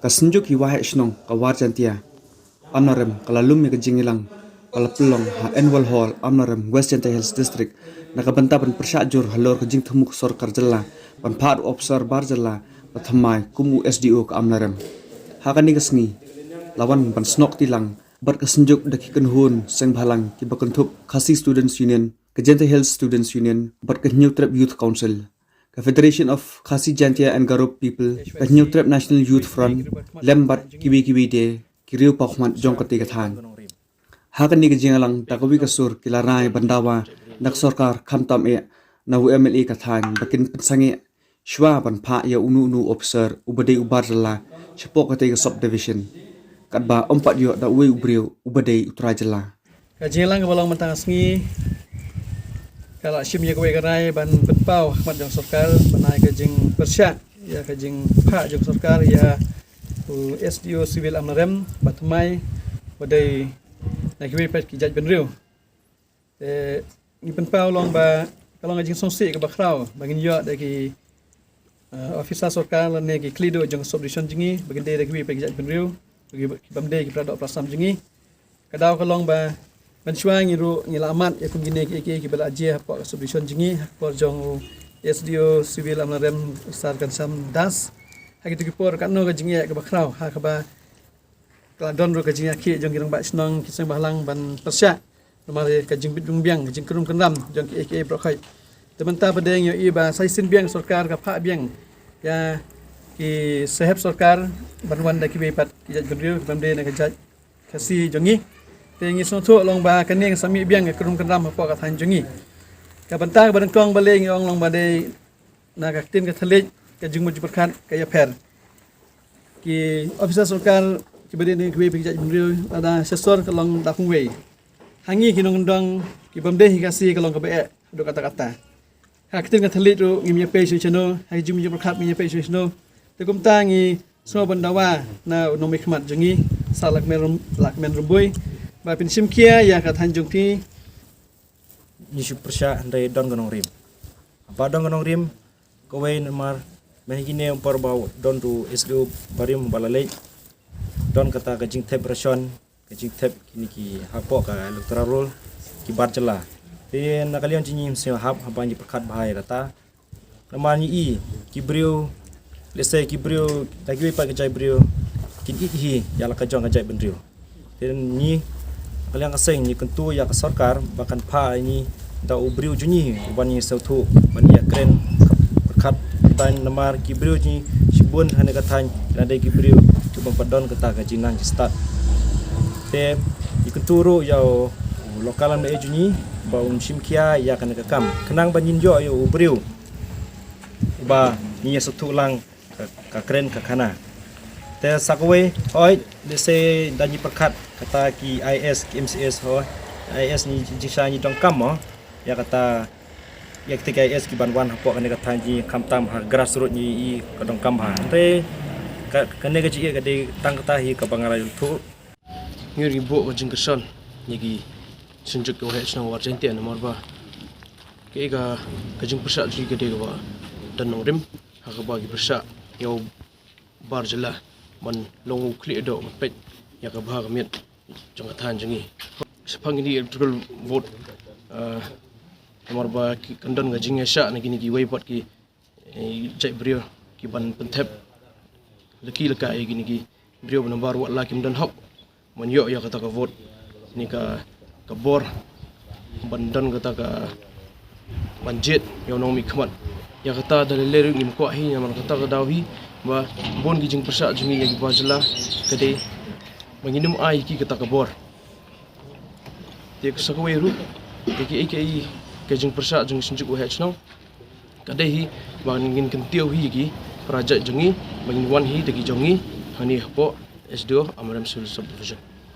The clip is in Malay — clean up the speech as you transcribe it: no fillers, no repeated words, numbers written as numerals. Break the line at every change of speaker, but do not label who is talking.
Kasenjuk hiwa snong kawar jantia amnarem kalalum ya kejingilang kalapulong ha annual hall amnarem West Jantia Hills District nakabanta pan persajur halor kejing temuk sorkar jela pan par officer bar jela pathamai kumu SDO ka amnarem hakani kesngi lawan pan snok tilang bar kasenjuk daki kenhun seng bhalang ki bakentup Khasi Students Union ke Jantia Hills Students Union bar ke New Trap Youth Council ke Federation of Khasi Jantia and Garup People ke New Trap National Youth Front lembat kiwi de kiriu pakhmat jong kati kathan hakani ke jingalang takawi kasur kilarai bandawa nak sarkar khamtam e nawu MLA kathan bakin pensange shwa ban pha ya unu officer ubade ubar jala chepok kati ke subdivision katba ompat yo da we ubriu ubade utra jala
ka jingalang balong mentang sngi kala shim ye kwe karai ban betpau khmat jong sarkar banai ke jing persya ya ke jing pha jong sarkar ya SDO Civil Amnarem batmai badai nak kiwi pet ki jaj benriu ni penpau long ba kalong ajing songsi ke bakrau bagin yo da ki officer sarkar lan ne ki klido jong subdivision jingi bagin de kiwi pet ki jaj benriu bagi bamde ki pradok prasam jingi kadau kalong ba bansuang iru nilamat ya kum gine ki bala aje apa subdivision jingi por jong SDO Civil Amnarem sar kan sam das hagi tu kipor kan no gajing ya ke bakrau ha ka ba kladon ro gajing ki jong girang ba snong kisang bahlang ban persya nomor gajing bidung biang gajing kerum kendam jong ki brokhai tementa pedeng yo i ba saisin biang sarkar ka pha biang ya ki sahab sarkar banwan da ki be pat ki jaj benriu bamde na gajaj kasi jongi tengi sonto long ba kaneng sami biang ke kerum kendam apa ka than jongi ka banta ba kong baleng yong long ba de na ka tin ka thalej ke jung mu berkat kaya per ki officer sarkar ki bade ni kwe pijaj benriu ada sesor kalong dakung wei hangi kinong ndong ki bamde hi kasi kalong ka be do kata-kata hak tin ka thalit ru ngim ye pe su chano hai jung mu berkat mi ye pe su chano te kum tangi so bandawa na nomi khmat jungi salak men rumbui ba pin simkia ya ka than jung ti
ni supersha ndai don gonong rim apa don gonong rim kowe nomor Mahigine umpar bau don tu SDO barim balalai don kata kajing tep rasion kajing tep kini ki hapo ka electoral roll ki barjela te nakalian jinyi se hap hapan ji perkat bahai rata namani i ki brio lese ki brio tagi pa kajai brio kin i hi yala kajong kajai benrio te ni kalian kaseng ni kentu ya ka sarkar bahkan pha ni da ubrio junyi ubani sautu bani ya kren perkat tan namar kibrio ni sibun hane kathan ada kibrio coba padon kata kajinan start te ikuturu yau lokalan me juni baun simkia ya kan kam kenang banjin jo yo ubrio ba ni satu lang ka kren ka kana te sakwe oi dese danyi perkat kata ki IS ki MCS ho IS ni jisa ni dong kam mo ya kata ya ketika IS ki banwan hapo kan kata ji kamtam ha grassroots ni i kadong kam ha te kan ne gaji ga de tang kata hi ka bangala tu
ngir ibu wajin kesan ni senjuk ko he snang war jente nomor ba ke ga kajing persa ji ga de ga dan norim ha ga ba gi persa yo bar jela man longu kli do pet ya ga ba ga met jong kathan jingi sepang ni electoral vote nomor ba ki kandon ngajing sya na gini ki way pot ki jai brio ki ban pentep leki leka gini ki brio nomor wat la kim dan hop mon yo ya kata ka vote ni ka bor bandan kata ka banjet yo nong mi khmat ya kata dalile ngim ko hi man kata ka dawi ba bon gi jing persa jingi ya ki bajla kade manginum ai ki kata ka bor te sakwe ru ki kajing persa jeng senjuk uhe chnong kadehi bangin kentiu hi gi praja jengi bangin wan hi degi jongi hani hapo SDO Amnarem Civil Subdivision